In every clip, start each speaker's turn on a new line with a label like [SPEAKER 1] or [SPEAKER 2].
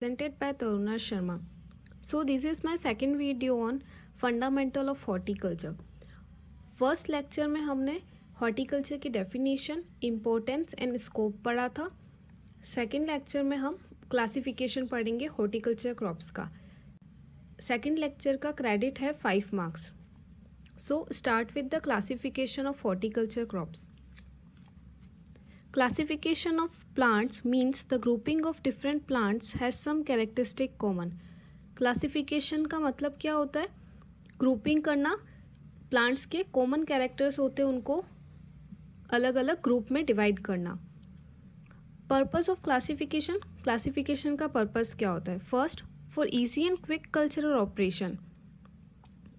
[SPEAKER 1] presented by Taruna Sharma. So this is my second video on fundamental of horticulture. First lecture में हमने horticulture की definition, importance and scope पढ़ा था. Second lecture में हम classification पढ़ेंगे हॉर्टिकल्चर क्रॉप्स का. सेकेंड लेक्चर का क्रेडिट है 5 marks. So start with the classification of horticulture crops. Classification of plants means the grouping of different plants has some characteristic common. Classification का मतलब क्या होता है? ग्रुपिंग करना, प्लांट्स के कॉमन कैरेक्टर्स होते हैं उनको अलग अलग ग्रुप में डिवाइड करना. पर्पस ऑफ क्लासिफिकेशन, क्लासिफिकेशन का पर्पस क्या होता है? First, for easy and quick cultural operation,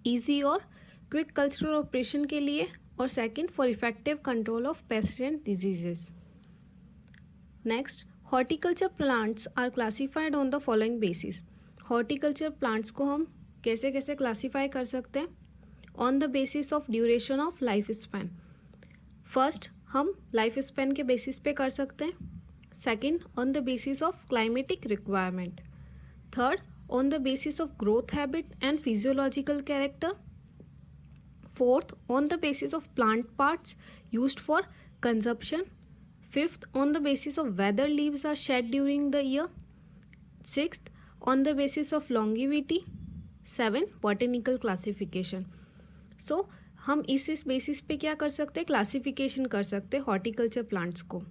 [SPEAKER 1] easy और क्विक कल्चरल ऑपरेशन के लिए, और second for effective control of pest and diseases. Next, horticulture plants are classified on the following basis. Horticulture plants को हम कैसे कैसे क्लासीफाई कर सकते हैं? On the basis of duration of life span. First, हम लाइफ स्पैन के basis पे कर सकते हैं. Second, on the basis of climatic requirement. Third, on the basis of growth habit and physiological character. Fourth, on the basis of plant parts used for consumption. Fifth, on the basis of whether leaves are shed during the year. Sixth, on the basis of longevity. Seven, botanical classification. So हम इस basis पे क्या कर सकते हैं? Classification कर सकते हैं हॉर्टिकल्चर प्लांट्स को.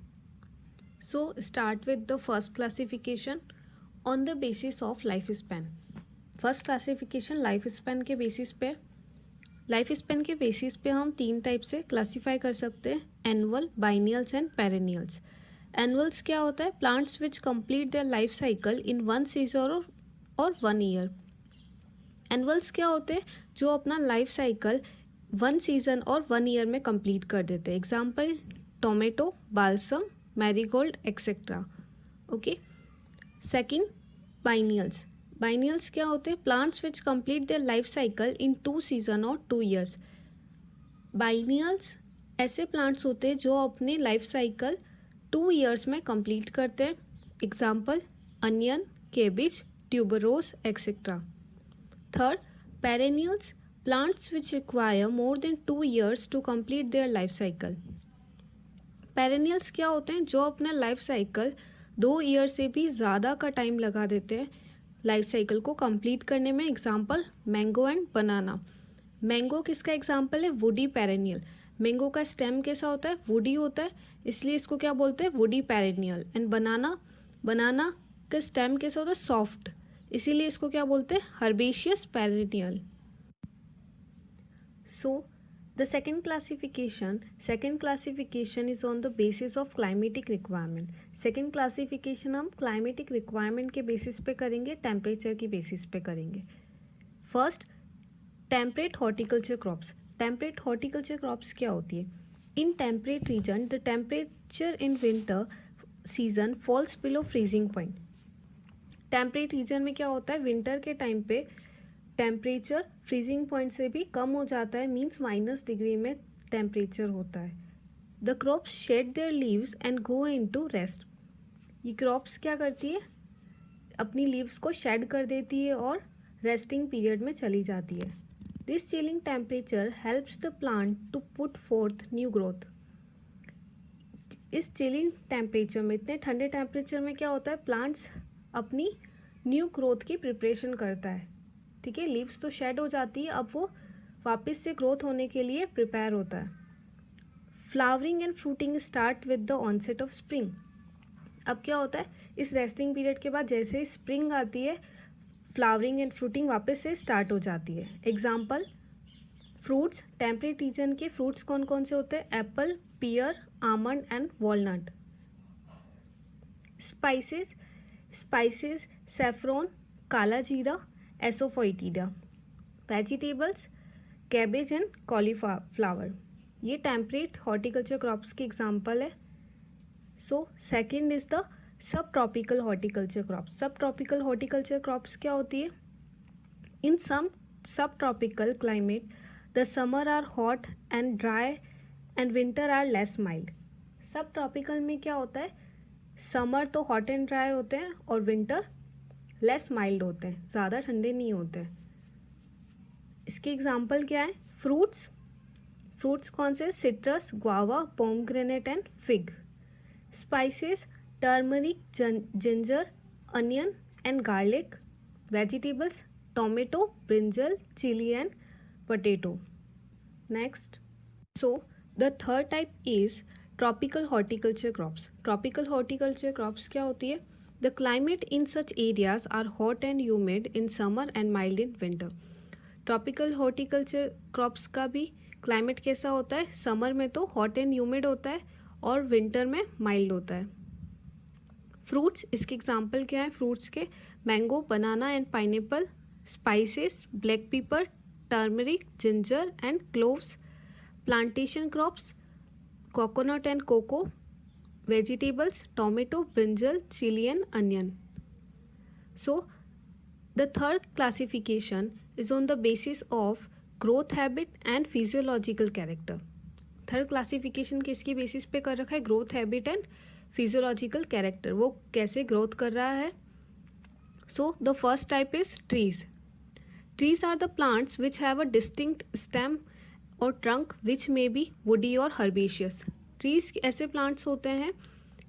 [SPEAKER 1] So start with the first classification on the basis of life span. First classification life span के बेसिस पे. लाइफ स्पैन के बेसिस पे हम 3 टाइप से क्लासीफाई कर सकते हैं: annual, biennials and perennials. Annuals क्या होता है? Plants which complete their life cycle in 1 season और 1 ईयर. एनुअल्स क्या होते हैं? जो अपना लाइफ साइकिल 1 सीजन और 1 ईयर में कंप्लीट कर देते हैं. Example, tomato, balsam, marigold etcetera. Okay. Second, biennials. Biennials क्या होते हैं? Plants which complete their life cycle in 2 season और 2 ईयर्स. बाइनियल्स ऐसे प्लांट्स होते हैं जो अपने लाइफ साइकिल 2 ईयर्स में कंप्लीट करते हैं. Example, onion, cabbage, tuberose etcetera. Third, perennials. Plants which require more than 2 years to complete their life cycle. Perennials क्या होते हैं? जो अपना लाइफ साइकिल 2 ईयर से भी ज़्यादा का टाइम लगा देते हैं लाइफ साइकिल को कंप्लीट करने में. Example, mango and banana. Mango किसका एग्जाम्पल है? Woody perennial. मैंगो का स्टेम कैसा होता है? वुडी होता है, इसलिए इसको क्या बोलते हैं? Woody perennial. And banana, banana का स्टेम कैसा होता है? सॉफ्ट, इसीलिए इसको क्या बोलते हैं? Herbaceous perennial. So the second classification is on the basis of climatic requirement. Second classification हम क्लाइमेटिक रिक्वायरमेंट के बेसिस पे करेंगे, टेम्परेचर की बेसिस पे करेंगे. First, temperate horticulture crops. Temperate horticulture crops क्या होती है? In temperate region the temperature in winter season falls below freezing point. Temperate region में क्या होता है? विंटर के टाइम पे टेम्परेचर फ्रीजिंग पॉइंट से भी कम हो जाता है, मीन्स -डिग्री में टेम्परेचर होता है. The crops shade there leaves and go into rest. ये क्रॉप्स क्या करती है? अपनी लीव्स को शेड कर देती है और रेस्टिंग पीरियड में चली जाती है. This chilling temperature helps the plant to put forth new growth. इस चिलिंग टेम्परेचर में, इतने ठंडे टेम्परेचर में क्या होता है? प्लांट्स अपनी न्यू ग्रोथ की प्रिपरेशन करता है. ठीक है, लीव्स तो शेड हो जाती है, अब वो वापस से ग्रोथ होने के लिए प्रिपेयर होता है. Flowering and fruiting start with the onset of spring. अब क्या होता है? इस रेस्टिंग पीरियड के बाद जैसे ही स्प्रिंग आती है, फ्लावरिंग एंड फ्रूटिंग वापस से स्टार्ट हो जाती है. Example, fruits. टेम्परेट रीजन के फ्रूट्स कौन कौन से होते हैं? Apple, pear, almond and walnut. Spices. Spices, saffron, काला जीरा, asafoetida. Vegetables, cabbage and cauliflower. ये टेम्परेट हॉर्टिकल्चर क्रॉप्स के एग्जाम्पल है. So second is the subtropical horticulture crops. Subtropical horticulture crops क्या होती है? In some subtropical climate the summer are hot and dry and winter are less mild. सब tropical में क्या होता है? समर तो हॉट एंड ड्राई होते हैं और विंटर लेस माइल्ड होते हैं, ज़्यादा ठंडे नहीं होते हैं। इसके एग्जाम्पल क्या है? फ्रूट्स, फ्रूट्स कौन से? Citrus, guava, pomegranate and fig. Spices, turmeric, ginger, onion and garlic. Vegetables, tomato, brinjal, chilli and potato. Next, so the third type is tropical horticulture crops. Tropical horticulture crops क्या होती है? The climate in such areas are hot and humid in summer and mild in winter. Tropical horticulture crops का भी climate कैसा होता है? Summer में तो हॉट एंड ह्यूमिड होता है और विंटर में माइल्ड होता है। फ्रूट्स, इसके एग्जाम्पल क्या है फ्रूट्स के? Mango, banana and pineapple. Spices, black pepper, turmeric, ginger and cloves. Plantation crops, coconut and cocoa. Vegetables, tomato, brinjal, chilli and onion. So the third classification is on the basis of growth habit and physiological character. Third classification किसकी basis पे कर रखा है? Growth habit and physiological character, वो कैसे growth कर रहा है। So the first type is trees. Trees are the plants which have a distinct stem or trunk which may be woody or herbaceous. Trees ऐसे प्लांट्स होते हैं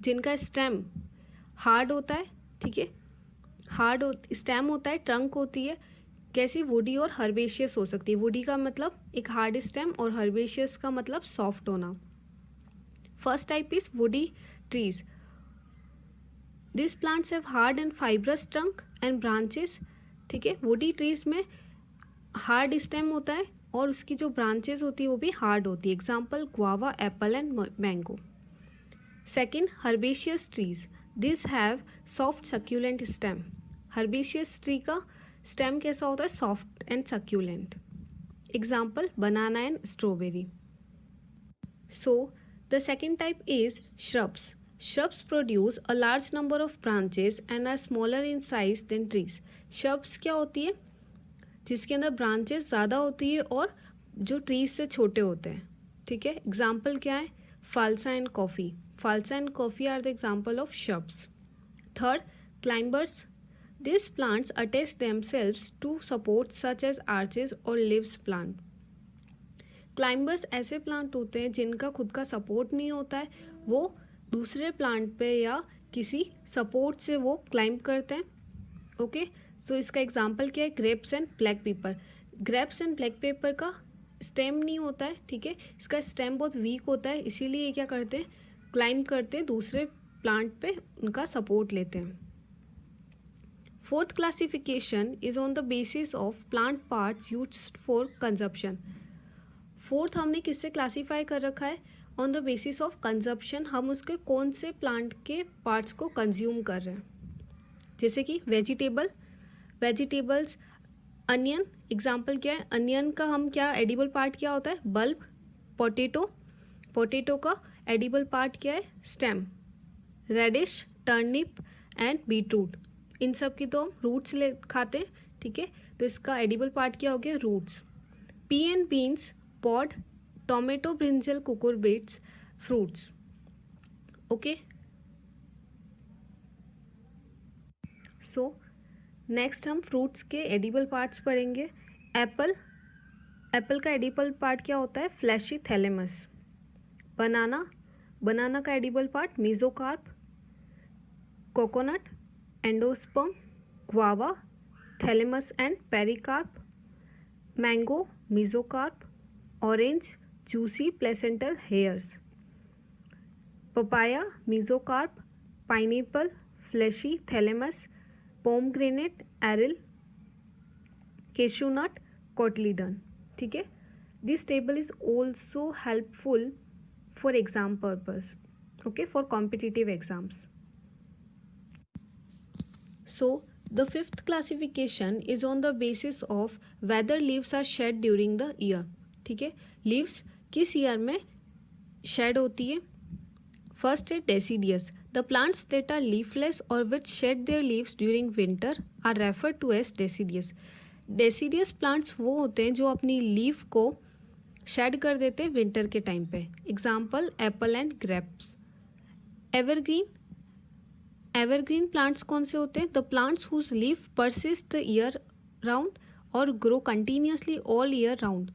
[SPEAKER 1] जिनका stem hard होता है, ठीक है, हार्ड स्टेम होता है, ट्रंक होती है कैसी? वुडी और हर्बेशियस हो सकती है. वुडी का मतलब एक हार्ड स्टेम और हर्बेशियस का मतलब सॉफ्ट होना. First type is woody trees. This plants have hard and fibrous trunk and branches. ठीक है, वुडी ट्रीज में हार्ड स्टेम होता है और उसकी जो ब्रांचेस होती है वो भी हार्ड होती है. Example guava, Apple and mango. Second, herbaceous trees. This have soft succulent stem. Herbaceous tree का स्टेम कैसा होता है? Soft and succulent. Example banana and strawberry. So the second type is shrubs. Shrubs produce a large number of branches and are smaller in size than trees. Shrubs क्या होती है? जिसके अंदर branches ज़्यादा होती है और जो ट्रीज से छोटे होते हैं. ठीक है, एग्जाम्पल क्या है? Phalsa and coffee. Phalsa and coffee are the example of shrubs. थर्ड, climbers. These plants attach themselves to supports such as arches or leaves plant. Climbers ऐसे प्लांट होते हैं जिनका खुद का सपोर्ट नहीं होता है, वो दूसरे प्लांट पे या किसी सपोर्ट से वो क्लाइंब करते हैं. ओके, सो इसका एग्जांपल क्या है? Grapes and black pepper. Grapes and black pepper का स्टेम नहीं होता है, ठीक है, इसका स्टेम बहुत वीक होता है, इसीलिए ये क्या करते हैं? क्लाइंब करते हैं, दूसरे प्लांट पे उनका सपोर्ट लेते हैं. Fourth classification is on the basis of plant parts used for consumption. Fourth हमने किससे क्लासीफाई कर रखा है? On the basis of consumption. हम उसके कौन से प्लांट के पार्ट्स को कंज्यूम कर रहे हैं. जैसे कि वेजिटेबल, वेजिटेबल्स, अनियन. एग्जाम्पल क्या है? अनियन का हम क्या एडिबल पार्ट क्या होता है? बल्ब. पोटैटो, पोटैटो का एडिबल पार्ट क्या है? Stem. Radish, turnip and beetroot, इन सब की तो हम रूट्स ले खाते हैं. ठीक है, तो इसका एडिबल पार्ट क्या हो गया? Roots. Pea and beans, pod. Tomato, brinjal, cucurbits, fruits. Okay, so next हम फ्रूट्स के एडिबल पार्ट्स पढ़ेंगे. एप्पल, एप्पल का एडिबल पार्ट क्या होता है? Fleshy thalamus. बनाना, बनाना का edible part mesocarp. Coconut, endosperm. Guava, thalamus and pericarp. Mango, mesocarp. Orange, juicy placental hairs. Papaya, mesocarp. Pineapple, fleshy thalamus. Pomegranate, aril. Cashew nut, cotyledon. ठीक है, this table is also helpful for exam purpose. Okay, for competitive exams. So the fifth classification is on the basis of whether leaves are shed during the year. ठीक है, leaves किस year में shed होती है? First है deciduous. The plants that are leafless or which shed their leaves during winter are referred to as deciduous. Deciduous plants वो होते हैं जो अपनी लीफ को शेड कर देते हैं विंटर के टाइम पे. Example apple and grapes. Evergreen, evergreen plants कौन से होते हैं? The plants whose leaf persist the year round और grow continuously all year round.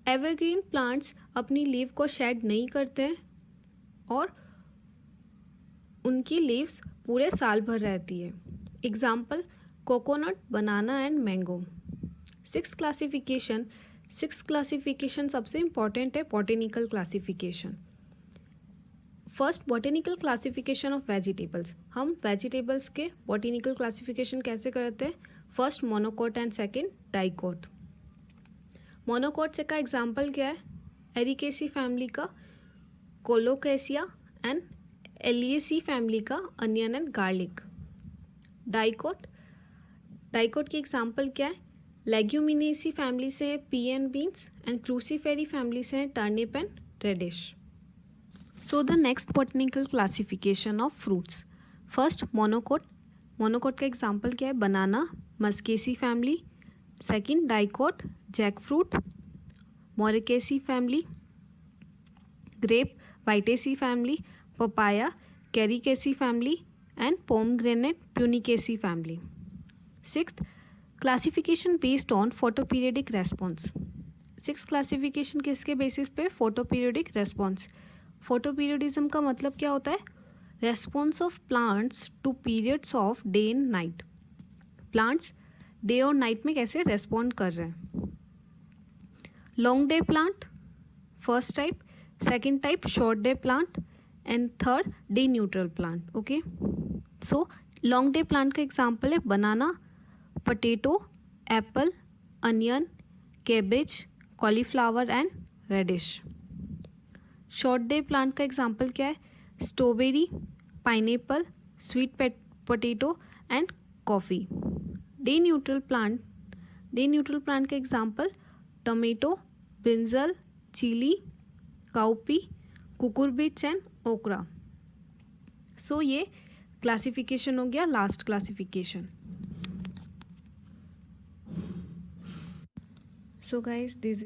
[SPEAKER 1] Evergreen plants अपनी लीव को शेड नहीं करते हैं और उनकी लीव्स पूरे साल भर रहती है। Example coconut, banana and mango. Six classification सबसे इम्पॉर्टेंट है botanical classification. First botanical classification of vegetables. हम वेजिटेबल्स के बॉटेनिकल क्लासिफिकेशन कैसे करते हैं? First monocot and second dicot. Monocot से का एग्जाम्पल क्या है? एरिकेसी फैमिली का कोलोकेसिया एंड एलिएसी फैमिली का अनियन एंड गार्लिक। डाइकोट की एग्जाम्पल क्या है? लेग्यूमिनेसी फैमिली से है P and beans and Cruciferae family से है turnip and reddish. So the next botanical classification of fruits. First monocot का एग्जाम्पल क्या है? Banana, musaceae family. Second dicot, jackfruit, moraceae family. Grape, vitaceae family. Papaya, caricaceae family and pomegranate, punicaceae family. Sixth classification based on photoperiodic response. Six classification किसके basis पे? Photoperiodic response. Photoperiodism का मतलब क्या होता है? Response of plants to periods of day and night. Plants day और night में कैसे रेस्पॉन्ड कर रहे हैं। Long day plant first type, second type short day plant and third day neutral plant. Okay, so long day plant का example है banana, potato, apple, onion, cabbage, cauliflower and radish. Short day plant का example क्या है? Strawberry, pineapple, sweet potato and coffee. Day neutral plant का example tomato, brinjal, chilli, cowpea, cucurbits and okra. So ये classification हो गया, last classification. So guys, this